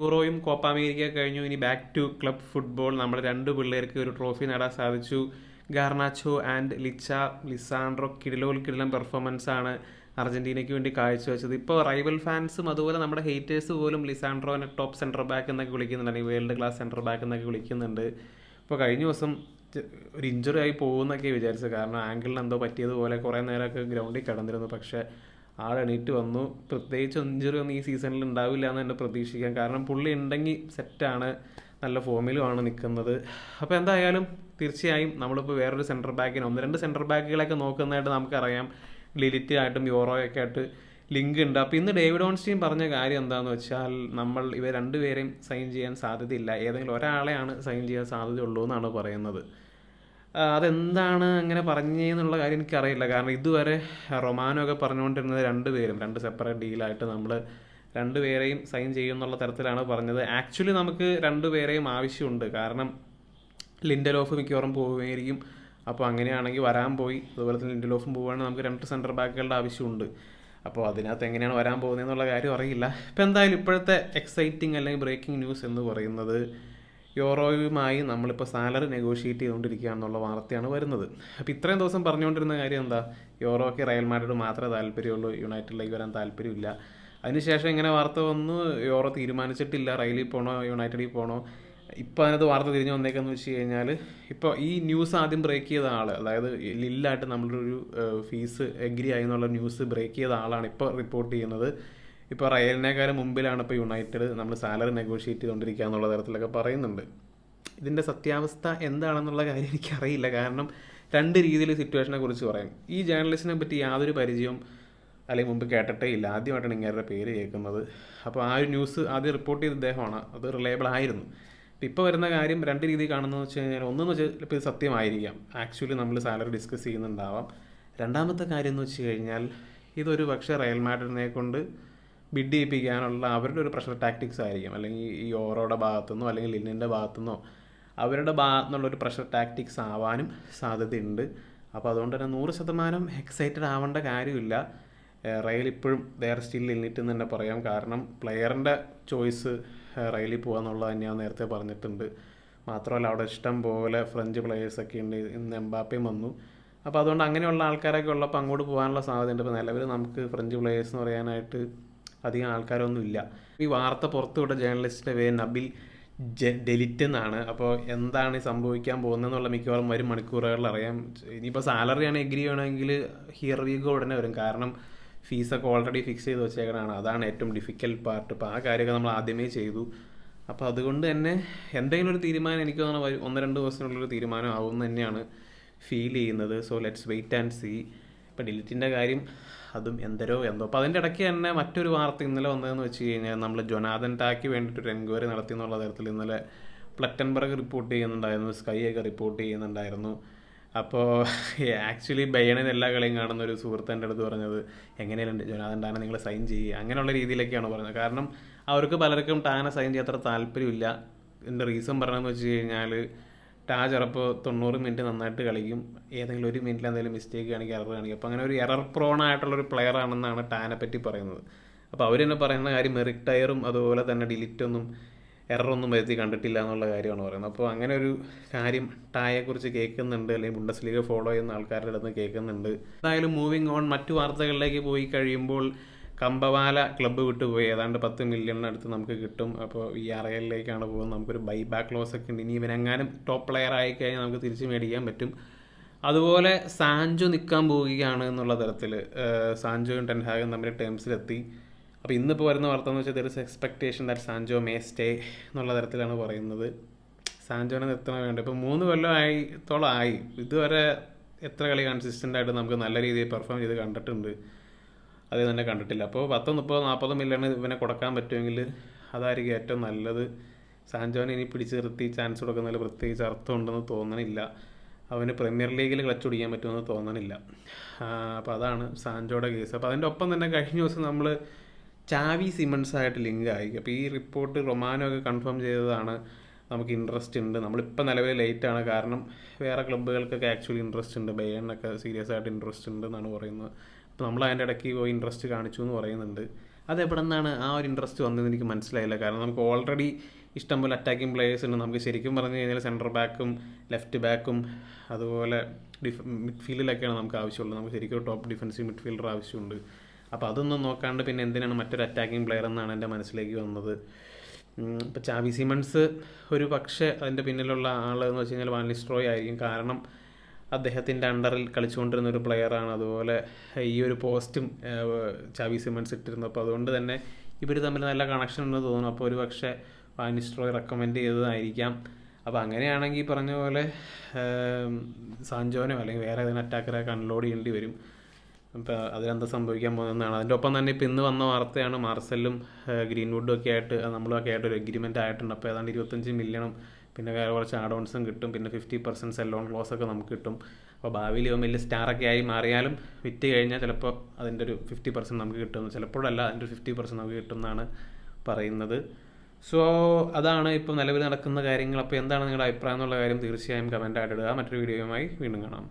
യൂറോയും Copa America കഴിഞ്ഞു. ഇനി back to club football. നമ്മുടെ രണ്ട് പിള്ളേർക്ക് ഒരു ട്രോഫി നേടാൻ സാധിച്ചു. ഗാർനാച്ചോ ആൻഡ് ലിസാൻഡ്രോ കിടിലൻ പെർഫോമൻസ് ആണ് അർജന്റീനയ്ക്ക് വേണ്ടി കാഴ്ചവെച്ചത്. ഇപ്പോൾ റൈവൽ ഫാൻസും അതുപോലെ നമ്മുടെ ഹേറ്റേഴ്സ് പോലും ലിസാൻഡ്രോനെ ടോപ്പ് സെൻറ്റർ ബാക്ക് എന്നൊക്കെ വിളിക്കുന്നുണ്ട്, വേൾഡ് ക്ലാസ് സെൻറ്റർ ബാക്ക് എന്നൊക്കെ വിളിക്കുന്നുണ്ട്. ഇപ്പോൾ കഴിഞ്ഞ ദിവസം ഒരു ഇഞ്ചുറി ആയി പോകുമെന്നൊക്കെ വിചാരിച്ചത്, കാരണം ആങ്കിളിന് എന്തോ പറ്റിയതുപോലെ കുറേ നേരമൊക്കെ ഗ്രൗണ്ടിൽ കിടന്നിരുന്നു. പക്ഷേ ആൾ എണീറ്റ് വന്നു. പ്രത്യേകിച്ച് ഇഞ്ചുറി ഒന്നും ഈ സീസണിൽ ഉണ്ടാവില്ല എന്ന് തന്നെ പ്രതീക്ഷിക്കാം, കാരണം പുള്ളി ഉണ്ടെങ്കിൽ സെറ്റാണ്, നല്ല ഫോമിലുമാണ് നിൽക്കുന്നത്. അപ്പോൾ എന്തായാലും തീർച്ചയായും നമ്മളിപ്പോൾ വേറൊരു സെൻറ്റർ ബാക്കിന് 1-2 സെൻറ്റർ ബാക്കുകളൊക്കെ നോക്കുന്നതായിട്ട് നമുക്കറിയാം. ലിലിറ്റായിട്ടും യൂറോയൊക്കെ ആയിട്ട് ലിങ്ക് ഉണ്ട്. അപ്പോൾ ഇന്ന് ഡേവിഡ് ഓൺസ്റ്റീൻ പറഞ്ഞ കാര്യം എന്താണെന്ന് വെച്ചാൽ, നമ്മൾ ഇവർ രണ്ടുപേരെയും സൈൻ ചെയ്യാൻ സാധ്യതയില്ല, ഏതെങ്കിലും ഒരാളെയാണ് സൈൻ ചെയ്യാൻ സാധ്യതയുള്ളൂ എന്നാണ് പറയുന്നത്. അതെന്താണ് അങ്ങനെ പറഞ്ഞെന്നുള്ള കാര്യം എനിക്കറിയില്ല, കാരണം ഇതുവരെ റൊമാനോ ഒക്കെ പറഞ്ഞുകൊണ്ടിരുന്നത് രണ്ട് സെപ്പറേറ്റ് ഡീലായിട്ട് നമ്മൾ രണ്ടുപേരെയും സൈൻ ചെയ്യുമെന്നുള്ള തരത്തിലാണ് പറഞ്ഞത്. ആക്ച്വലി നമുക്ക് രണ്ടുപേരെയും ആവശ്യമുണ്ട്, കാരണം ലിൻഡലോഫ് മിക്കവാറും പോവുകയായിരിക്കും. അപ്പോൾ അങ്ങനെയാണെങ്കിൽ വരാൻ പോയി, അതുപോലെ തന്നെ ലിൻഡലോഫും പോവുകയാണെങ്കിൽ നമുക്ക് 2 സെൻറ്റർ ബാക്കുകളുടെ ആവശ്യമുണ്ട്. അപ്പോൾ അതിനകത്ത് എങ്ങനെയാണ് വരാൻ പോകുന്നതെന്നുള്ള കാര്യം അറിയില്ല. ഇപ്പോൾ എന്തായാലും ഇപ്പോഴത്തെ എക്സൈറ്റിംഗ് അല്ലെങ്കിൽ ബ്രേക്കിംഗ് ന്യൂസ് എന്ന് പറയുന്നത്, യൂറോയുമായി നമ്മളിപ്പോൾ സാലറി നെഗോഷിയേറ്റ് ചെയ്തുകൊണ്ടിരിക്കുക എന്നുള്ള വാർത്തയാണ് വരുന്നത്. അപ്പോൾ ഇത്രയും ദിവസം പറഞ്ഞുകൊണ്ടിരുന്ന കാര്യം എന്താ, യൂറോയ്ക്ക് റയൽ മാഡ്രിഡ് മാത്രമേ താല്പര്യമുള്ളൂ, യുണൈറ്റഡിലേക്ക് വരാൻ താല്പര്യമില്ല. അതിനുശേഷം ഇങ്ങനെ വാർത്ത വന്നു, യൂറോ തീരുമാനിച്ചിട്ടില്ല റയലിൽ പോകണോ യുണൈറ്റഡിൽ പോകണോ. ഇപ്പോൾ അതിനകത്ത് വാർത്ത തിരിഞ്ഞു വന്നേക്കെന്ന് വെച്ച് കഴിഞ്ഞാൽ, ഇപ്പോൾ ഈ ന്യൂസ് ആദ്യം ബ്രേക്ക് ചെയ്ത ആൾ, അതായത് ലില്ലായിട്ട് നമ്മളൊരു ഫീസ് എഗ്രി ആയി എന്നുള്ള ന്യൂസ് ബ്രേക്ക് ചെയ്ത ആളാണ് ഇപ്പോൾ റിപ്പോർട്ട് ചെയ്യുന്നത്. ഇപ്പോൾ റയലിനേക്കാളും മുമ്പിലാണ് ഇപ്പോൾ യുണൈറ്റഡ് നമ്മൾ സാലറി നെഗോഷിയേറ്റ് ചെയ്തുകൊണ്ടിരിക്കുക എന്നുള്ള തരത്തിലൊക്കെ പറയുന്നുണ്ട്. ഇതിൻ്റെ സത്യാവസ്ഥ എന്താണെന്നുള്ള കാര്യം എനിക്കറിയില്ല, കാരണം 2 രീതിയിൽ സിറ്റുവേഷനെ കുറിച്ച് പറയും. ഈ ജേർണലിസ്റ്റിനെ പറ്റി യാതൊരു പരിചയവും അല്ലെങ്കിൽ മുമ്പ് കേട്ടിട്ടേ ഇല്ല, ആദ്യമായിട്ടാണ് ഇങ്ങേരുടെ പേര് കേൾക്കുന്നത്. അപ്പോൾ ആ ഒരു ന്യൂസ് ആദ്യം റിപ്പോർട്ട് ചെയ്ത ഇദ്ദേഹമാണ്, അത് റിലയബിൾ ആയിരുന്നു. ഇപ്പോൾ വരുന്ന കാര്യം 2 രീതിയിൽ കാണുന്നതെന്ന് വെച്ച് കഴിഞ്ഞാൽ, ഒന്നെന്ന് വെച്ചാൽ ഇപ്പോൾ ഇത് സത്യമായിരിക്കാം, ആക്ച്വലി നമ്മൾ സാലറി ഡിസ്കസ് ചെയ്യുന്നുണ്ടാവാം. രണ്ടാമത്തെ കാര്യം എന്ന് വെച്ച് കഴിഞ്ഞാൽ, ഇതൊരു പക്ഷേ റയൽ മാഡ്രിഡിനെ കൊണ്ട് ബിഡ് ചെയ്യിപ്പിക്കാനുള്ള അവരുടെ ഒരു പ്രഷർ ടാക്ടിക്സ് ആയിരിക്കും, അല്ലെങ്കിൽ ഈ യൂറോയുടെ ഭാഗത്തുനിന്നോ അല്ലെങ്കിൽ ലിന്നിൻ്റെ ഭാഗത്തുനിന്നോ അവരുടെ ഭാഗത്തുനിന്നുള്ളൊരു പ്രഷർ ടാക്ടിക്സ് ആവാനും സാധ്യതയുണ്ട്. അപ്പോൾ അതുകൊണ്ട് തന്നെ 100% എക്സൈറ്റഡ് ആവേണ്ട കാര്യമില്ല. റയൽ ഇപ്പോഴും ദെയർ സ്റ്റിൽ ലിന്നിറ്റ് എന്ന് തന്നെ പറയാം, കാരണം പ്ലെയറിൻ്റെ ചോയ്സ് റയലിൽ പോകാന്നുള്ളത് തന്നെയാണ് നേരത്തെ പറഞ്ഞിട്ടുണ്ട്. മാത്രമല്ല അവിടെ ഇഷ്ടം പോലെ ഫ്രഞ്ച് പ്ലെയേഴ്സൊക്കെ ഉണ്ട്, ഇന്ന് എംബാപ്പയും വന്നു. അപ്പോൾ അതുകൊണ്ട് അങ്ങനെയുള്ള ആൾക്കാരൊക്കെ ഉള്ളപ്പോൾ അങ്ങോട്ട് പോകാനുള്ള സാധ്യതയുണ്ട്. ഇപ്പോൾ നിലവിൽ നമുക്ക് ഫ്രഞ്ച് പ്ലെയേഴ്സ് എന്ന് പറയാനായിട്ട് അധികം ആൾക്കാരൊന്നും ഇല്ല. ഈ വാർത്ത പുറത്തുവിട്ട ജേർണലിസ്റ്റിൻ്റെ പേര് നബിൽ ഡെലിറ്റ് എന്നാണ്. അപ്പോൾ എന്താണ് സംഭവിക്കാൻ പോകുന്നതെന്നുള്ള മിക്കവാറും വരും മണിക്കൂറുകളിൽ അറിയാം. ഇനിയിപ്പോൾ സാലറിയാണ് എഗ്രി ചെയ്യണമെങ്കിൽ ഹിയർ വി ഗോ ഉടനെ വരും, കാരണം ഫീസൊക്കെ ഓൾറെഡി ഫിക്സ് ചെയ്ത് വെച്ചേക്കണതാണ്. അതാണ് ഏറ്റവും ഡിഫിക്കൽട്ട് പാർട്ട്. അപ്പോൾ ആ കാര്യമൊക്കെ നമ്മൾ ആദ്യമേ ചെയ്തു. അപ്പോൾ അതുകൊണ്ട് തന്നെ എന്തെങ്കിലും ഒരു തീരുമാനം എനിക്ക് തോന്നുന്നു 1-2 ദിവസത്തിനുള്ളൊരു തീരുമാനം ആവുമെന്ന് തന്നെയാണ് ഫീൽ ചെയ്യുന്നത്. So let's wait and see. ഇപ്പോൾ ഡിലിറ്റിൻ്റെ കാര്യം അതും എന്തോ. അപ്പോൾ അതിൻ്റെ ഇടയ്ക്ക് തന്നെ മറ്റൊരു വാർത്ത ഇന്നലെ വന്നതെന്ന് വെച്ച് കഴിഞ്ഞാൽ, നമ്മൾ ജൊനാഥൻ ടാക്ക് വേണ്ടിയിട്ടൊരു എൻക്വയറി നടത്തി എന്നുള്ള തരത്തിൽ ഇന്നലെ പ്ലറ്റൻബർഗ് റിപ്പോർട്ട് ചെയ്യുന്നുണ്ടായിരുന്നു, സ്കൈ ഒക്കെ റിപ്പോർട്ട് ചെയ്യുന്നുണ്ടായിരുന്നു. അപ്പോൾ ആക്ച്വലി ബയണിന് എല്ലാ കളിയും കാണുന്ന ഒരു സുഹൃത്ത് എൻ്റെ അടുത്ത് പറഞ്ഞത്, എങ്ങനെയാണ് ജൊനാഥൻ ടാനെ നിങ്ങൾ സൈൻ ചെയ്യുക, അങ്ങനെയുള്ള രീതിയിലൊക്കെയാണ് പറയുന്നത്. കാരണം അവർക്ക് പലർക്കും ടാനെ സൈൻ ചെയ്യാൻ അത്ര താല്പര്യമില്ല. എൻ്റെ റീസൺ പറയണമെന്ന് വെച്ച് കഴിഞ്ഞാൽ, ടാ ചിലപ്പോൾ 90 മിനിറ്റ് നന്നായിട്ട് കളിക്കും, ഏതെങ്കിലും ഒരു മിനിറ്റിൽ എന്തെങ്കിലും മിസ്റ്റേക്ക് കാണിക്കുക, എറർ കാണിക്കും. അപ്പോൾ അങ്ങനെ ഒരു എറർ പ്രോൺ ആയിട്ടുള്ളൊരു പ്ലെയർ ആണെന്നാണ് ടാനെ പറ്റി പറയുന്നത്. അപ്പോൾ അവർ തന്നെ പറയുന്ന കാര്യം, മെറിക് ടയറും അതുപോലെ തന്നെ ഡിലിറ്റൊന്നും എററൊന്നും വരുത്തി കണ്ടിട്ടില്ല എന്നുള്ള കാര്യമാണ് പറയുന്നത്. അപ്പോൾ അങ്ങനെ ഒരു കാര്യം ടായെക്കുറിച്ച് കേൾക്കുന്നുണ്ട്, അല്ലെങ്കിൽ ബുണ്ടസ്ലീഗ ഫോളോ ചെയ്യുന്ന ആൾക്കാരുടെ അടുത്ത് കേൾക്കുന്നുണ്ട്. എന്തായാലും മൂവിങ് ഓൺ, മറ്റു വാർത്തകളിലേക്ക് പോയി കഴിയുമ്പോൾ, കമ്പവാല ക്ലബ്ബ് വിട്ടുപോയി, ഏതാണ്ട് 10 മില്യണിനടുത്ത് നമുക്ക് കിട്ടും. അപ്പോൾ ഈ റയലിലേക്കാണ് പോകുന്നത്. നമുക്കൊരു ബൈ ബാക്ക് ലോസ് ഒക്കെ ഉണ്ട്. ഇനി ഇവനെങ്ങാനും ടോപ്പ് പ്ലെയർ ആയിക്കഴിഞ്ഞാൽ നമുക്ക് തിരിച്ച് മേടിക്കാൻ പറ്റും. അതുപോലെ സാൻജോ നിൽക്കാൻ പോവുകയാണ് എന്നുള്ള തരത്തിൽ സാൻജോയും ടെൻഹാഗും തമ്മിൽ ടേംസിലെത്തി. അപ്പോൾ ഇന്നിപ്പോൾ വരുന്ന വാർത്ത എന്ന് വെച്ചാൽ, there is expectation that Sanju may stay എന്നുള്ള തരത്തിലാണ് പറയുന്നത്. സാൻജോനെ നിർത്തണം വേണ്ട. ഇപ്പോൾ 3 കൊല്ലത്തോളമായി, ഇതുവരെ എത്ര കളി കൺസിസ്റ്റൻ്റ് ആയിട്ട് നമുക്ക് നല്ല രീതിയിൽ പെർഫോം ചെയ്ത് കണ്ടിട്ടുണ്ട്, അത് തന്നെ കണ്ടിട്ടില്ല. അപ്പോൾ 10, 30, 40 മില്യൺ ഇവനെ കൊടുക്കാൻ പറ്റുമെങ്കിൽ അതായിരിക്കും ഏറ്റവും നല്ലത്. സാൻജോനെ ഇനി പിടിച്ച് നിർത്തി ചാൻസ് കൊടുക്കുന്നതിൽ പ്രത്യേകിച്ച് അർത്ഥമുണ്ടെന്ന് തോന്നണില്ല. അവന് പ്രീമിയർ ലീഗിൽ ക്ലച്ച് പിടിക്കാൻ പറ്റുമെന്ന് തോന്നണില്ല. അപ്പോൾ അതാണ് സാൻജോയുടെ കേസ്. അപ്പോൾ അതിൻ്റെ ഒപ്പം തന്നെ കഴിഞ്ഞ ദിവസം നമ്മൾ ചാവി സിമൺസായിട്ട് ലിങ്ക് ആയി. അപ്പോൾ ഈ റിപ്പോർട്ട് റൊമാനോ ഒക്കെ കൺഫേം ചെയ്തതാണ്, നമുക്ക് ഇൻട്രസ്റ്റ് ഉണ്ട്. നമ്മളിപ്പോൾ നിലവിൽ ലേറ്റാണ്, കാരണം വേറെ ക്ലബ്ബുകൾക്കൊക്കെ ആക്ച്വലി ഇൻട്രസ്റ്റ് ഉണ്ട്, ബയണിനൊക്കെ സീരിയസ് ആയിട്ട് ഇൻട്രസ്റ്റ് ഉണ്ട് എന്നാണ് പറയുന്നത്. അപ്പോൾ നമ്മൾ അതിൻ്റെ ഇടയ്ക്ക് പോയി ഇൻട്രസ്റ്റ് കാണിച്ചു എന്ന് പറയുന്നുണ്ട്. അതെവിടെ നിന്നാണ് ആ ഒരു ഇൻട്രസ്റ്റ് വന്നതെന്ന് എനിക്ക് മനസ്സിലായില്ല. കാരണം നമുക്ക് ഓൾറെഡി ഇഷ്ടംപോലെ അറ്റാക്കിംഗ് പ്ലേയേഴ്സ് ഉണ്ട്. നമുക്ക് ശരിക്കും പറഞ്ഞു കഴിഞ്ഞാൽ സെൻറ്റർ ബാക്കും ലെഫ്റ്റ് ബാക്കും അതുപോലെ മിഡ്ഫീൽഡിലൊക്കെയാണ് നമുക്ക് ആവശ്യമുള്ളത്. നമുക്ക് ശരിക്കും ഒരു ടോപ്പ് ഡിഫൻസീവ് മിഡ്ഫീൽഡർ ആവശ്യമുണ്ട്. അപ്പോൾ അതൊന്നും നോക്കാണ്ട് പിന്നെ എന്തിനാണ് മറ്റൊരു അറ്റാക്കിംഗ് പ്ലെയർ എന്നാണ് എൻ്റെ മനസ്സിലേക്ക് വന്നത്. ഇപ്പോൾ ചാവി സിമൺസ് ഒരു പക്ഷേ അതിൻ്റെ പിന്നിലുള്ള ആൾ എന്ന് വെച്ച് കഴിഞ്ഞാൽ വാൻ നിസ്റ്റൽറോയ് ആയിരിക്കും. കാരണം അദ്ദേഹത്തിൻ്റെ അണ്ടറിൽ കളിച്ചുകൊണ്ടിരുന്ന ഒരു പ്ലെയറാണ്. അതുപോലെ ഈ ഒരു പോസ്റ്റും ചാവി സിമൺസ് ഇട്ടിരുന്നു. അപ്പോൾ അതുകൊണ്ട് തന്നെ ഇവർ തമ്മിൽ നല്ല കണക്ഷൻ ഉണ്ടെന്ന് തോന്നുന്നു. അപ്പോൾ ഒരു പക്ഷേ വാൻ നിസ്റ്റൽറോയ് റെക്കമെൻഡ് ചെയ്തതായിരിക്കാം. അപ്പോൾ അങ്ങനെയാണെങ്കിൽ പറഞ്ഞ പോലെ സാൻജോനോ അല്ലെങ്കിൽ വേറെ ഏതെങ്കിലും അറ്റാക്കറൊക്കെ അൺലോഡ് ചെയ്യേണ്ടി വരും. അപ്പോൾ അതിലെന്താ സംഭവിക്കാൻ പോകുന്നതാണ്. അതിൻ്റെ ഒപ്പം തന്നെ ഇപ്പോൾ ഇന്ന് വന്ന വാർത്തയാണ് മാർസലും ഗ്രീൻവുഡും ഒക്കെ ആയിട്ട് നമ്മളൊക്കെ ആയിട്ട് ഒരു എഗ്രിമെൻ്റ് ആയിട്ടുണ്ട്. അപ്പോൾ ഏതാണ്ട് 25 മില്യണും പിന്നെ വേറെ കുറച്ച് ആഡോൺസും കിട്ടും. പിന്നെ 50% സെല്ലോൺ ക്ലോസ് ഒക്കെ നമുക്ക് കിട്ടും. അപ്പോൾ ഭാവിയിൽ ഇവൻ വലിയ സ്റ്റാറൊക്കെ ആയി മാറിയാലും വിറ്റ് കഴിഞ്ഞാൽ ചിലപ്പോൾ അതിൻ്റെ ഒരു 50% നമുക്ക് കിട്ടും. ചിലപ്പോഴല്ല, അതിൻ്റെ ഒരു 50% നമുക്ക് കിട്ടും എന്നാണ് പറയുന്നത്. സോ അതാണ് ഇപ്പോൾ നിലവിൽ നടക്കുന്ന കാര്യങ്ങൾ. അപ്പോൾ എന്താണ് നിങ്ങളുടെ അഭിപ്രായം എന്നുള്ള കാര്യം തീർച്ചയായും കമൻ്റ് ആയിട്ട് ഇടുക. മറ്റൊരു വീഡിയോയുമായി വീണ്ടും കാണാം.